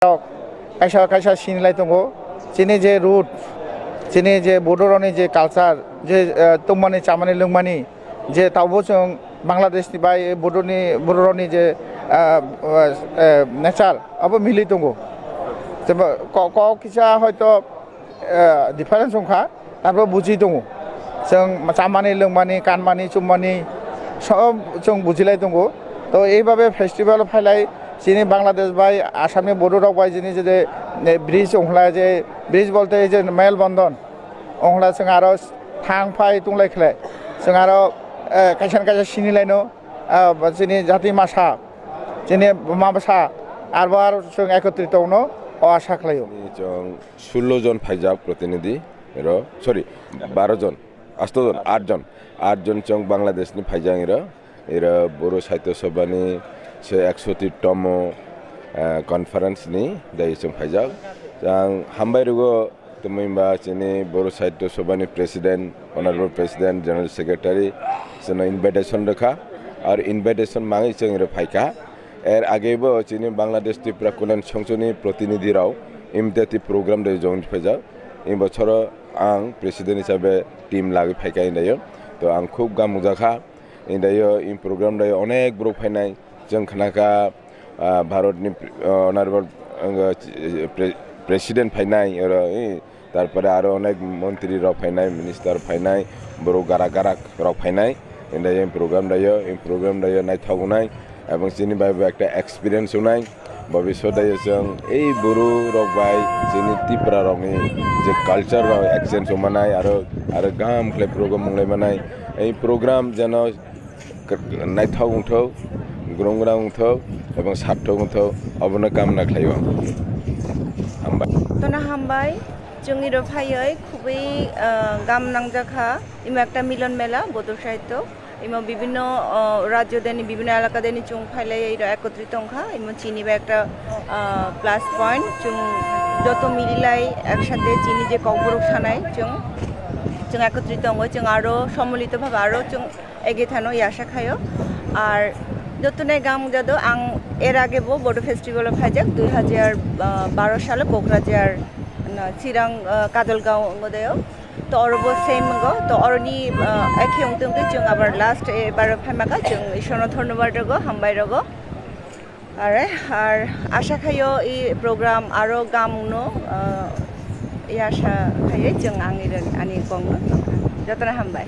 kaisa kaisa sinilai tongo chini je root chini je bodoroni je culture je tongmani chamani lungmani je tawbo chong Bangladesh ni bai bodoroni je nature abo mili tongo ko kisa hoyto difference ongkha tarbor buji tongo जों chamani lungmani kanmani chummani sob जों bujilai tongo to eibabe festival phailai chini Bangladesh bai Assamni Bodo rok bai jini je bridge ongla je bridge bolte je mail bandhan ongla जों aro thang phai tunglai khlai जों aro kaisa kaisa sinilai no chini jati masa chini mabasa arbar जों ekotrit no o asha khlaio जों 16 জন ফাইজাব প্রতিনিধি এর sorry 12 জন 8 জন চং বাংলাদেশনি ফাইজাং এর বড় সাহিত্য সভানি সে 130তম কনফারেন্সনি দাই চং ফাইজাব जां हामबायरुगो तुमैबा चिनि बर' साहित्य सभानि प्रेसिडेंट अनारेबल प्रेसिडेंट जनरल सेक्रेटारि जोंनो इनभाइटेशन रखा और इनभाइटेशन मांगै जों फाइका एर आगेबो चिनि बांग्लादेश त्रिपुरा कल्याण संसदनि प्रतिनिधि राव इमिटेटिव प्रोग्राम दे जॉइन फैजा इन बछर आं प्रेसिडेंट हिसाबै टीम लागै फाइका इनदायो तो आं खूब गामुजाखा इनदायो इन प्रोग्राम दायो अनेक ब्रक फाइनाय जों खनाका भारतनि अनारेबल প্রেসিডেন্ট ফাইনাই তারপরে আরো অনেক মন্ত্রী রক ফাইনাই মিনিস্টার ফাইনাই বড় গারা গারা রক ফাইনাই ইন্দাই প্রোগ্রাম দাयो নাইথাগুনাই এবং চিনি বাইবে একটা এক্সপিরিয়েন্স নাই ভবিষ্যৎ দাयो जों এই বড় রক বাই চিনি ত্রিপুরা রকনি যে কালচার রক এক্সচেঞ্জ মানাই আরো গাম ক্লে প্রোগ্রাম মংলাই মানাই এই প্রোগ্রাম যেন নাইথাগুনথौ গ্রংগ্রাংথौ এবং সার্থকথौ অবনা কামনা খাইও Tona hambai जोंनि रफायै खुबै गाम नांजाखा इमा একটা মিলন মেলা বদর সাহিত্য ইমা বিভিন্ন রাজ্য দেনি বিভিন্ন এলাকা দেনি চুং ফাইলাই এই একত্রিত অংখা ইমা চিনি বা একটা প্লাস পয়েন্ট চুং যত মিলিলাই একসাথে চিনি যে কবরক সানাই চুং একত্রিত অঙ্গ চুং আরো সম্মিলিতভাবে আরো চুং এগিয়ে থানো এই আশা খায়ো আর যতনে গাম যাদো আং এর আগে বড় ফেস্টিভ্যাল অফ হাইজাক 2012 সালে কোকরাঝার চিরাং কাজলগাঁও গদেও তো অরব সেম গো তো অরনি একে উংতংকে जों আবার লাস্ট এবার ফাইমাকা जों ঈশ্বর ধন্যবাদ গো হামবাই রগো আর আশা খাইও এই প্রোগ্রাম আরো গামনো এই আশা খাইয়ে जों আনি কং যতনা হামবাই